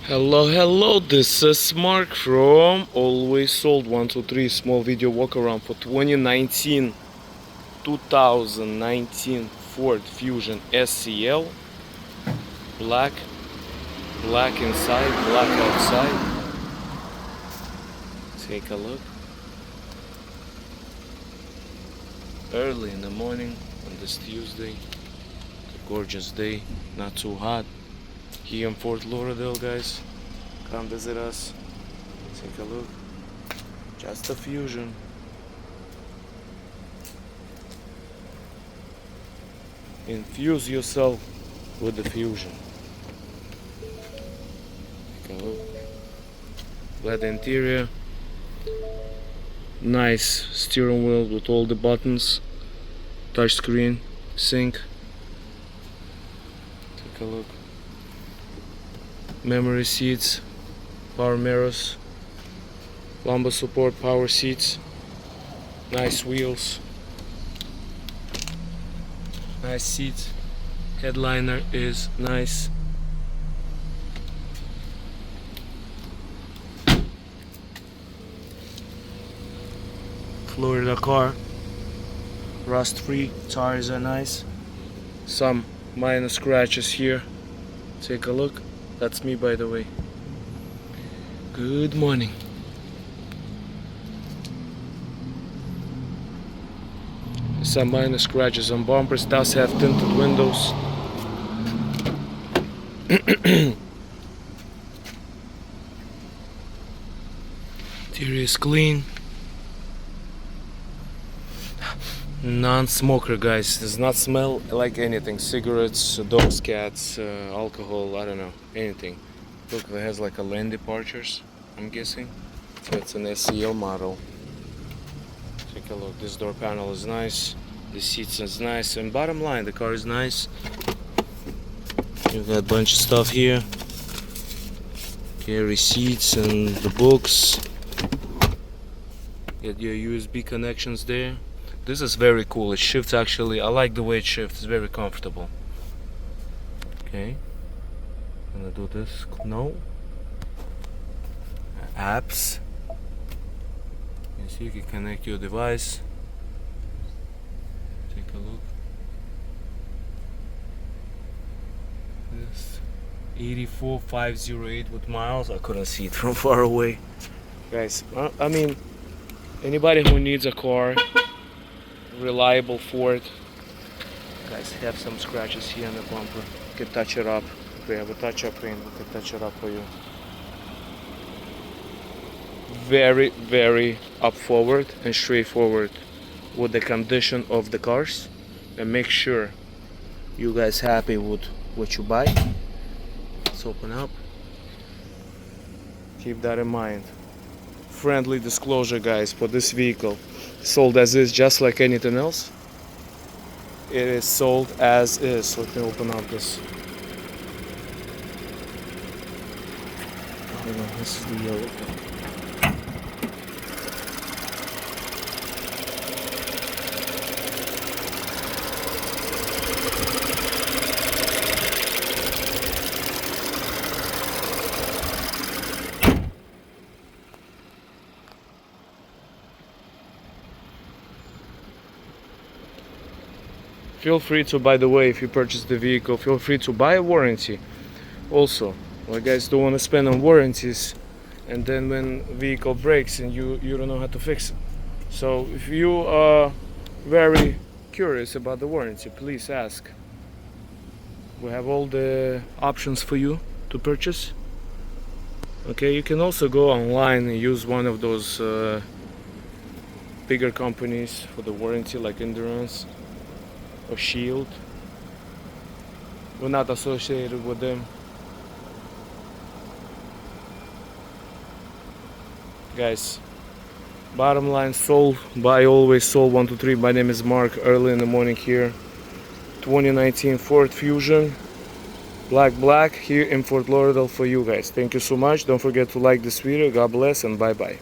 Hello, this is Mark from Always Sold 123 small video walk around for 2019 Ford Fusion SEL. Black inside, black outside. Take a look. Early in the morning on this Tuesday. It's a gorgeous day, not too hot. Here in Fort Lauderdale, guys. Come visit us. Take a look. Just a Fusion. Infuse yourself with the Fusion. Take a look. Leather interior. Nice steering wheel with all the buttons. Touch screen. Sync. Take a look. Memory seats, power mirrors, lumbar support, power seats, nice wheels, nice seats, headliner is nice. Florida car, rust free, tires are nice, some minor scratches here. Take a look. That's me, by the way. Good morning. Some minor scratches on bumpers. Does have tinted windows. Interior is clean. Non-smoker, guys. Does not smell like anything. Cigarettes, dogs, cats, alcohol, I don't know, anything. Look, it has like a lane departures, I'm guessing. So it's an SEL model. Take a look. This door panel is nice. The seats is nice. And bottom line, the car is nice. You've got a bunch of stuff here. Here, receipts and the books. Get your USB connections there. This is very cool. It shifts actually. I like the way it shifts. It's very comfortable. Okay. I'm gonna do this. No. Apps. You see, you can connect your device. Take a look. This 84,508 with miles. I couldn't see it from far away. Guys, I mean, anybody who needs a car, reliable Ford. Guys, have some scratches here on the bumper. We can touch it up. If we have a touch-up paint, we can touch it up for you. Very up forward and straightforward with the condition of the cars, and make sure you guys happy with what you buy. Let's open up. Keep that in mind. Friendly disclosure, guys, for this vehicle. Sold as is, just like anything else. It is sold as is. Let me open up this. This is the yellow. Feel free to, by the way, if you purchase the vehicle, feel free to buy a warranty. Also, well, guys don't want to spend on warranties, and then when vehicle breaks and you don't know how to fix it. So if you are very curious about the warranty, please ask. We have all the options for you to purchase. Okay, you can also go online and use one of those bigger companies for the warranty, like Endurance or Shield. We're not associated with them. Guys, bottom line, sold by Always Sold 123. My name is Mark. Early in the morning here. 2019 Ford Fusion. Black here in Fort Lauderdale for you guys. Thank you so much. Don't forget to like this video. God bless and bye bye.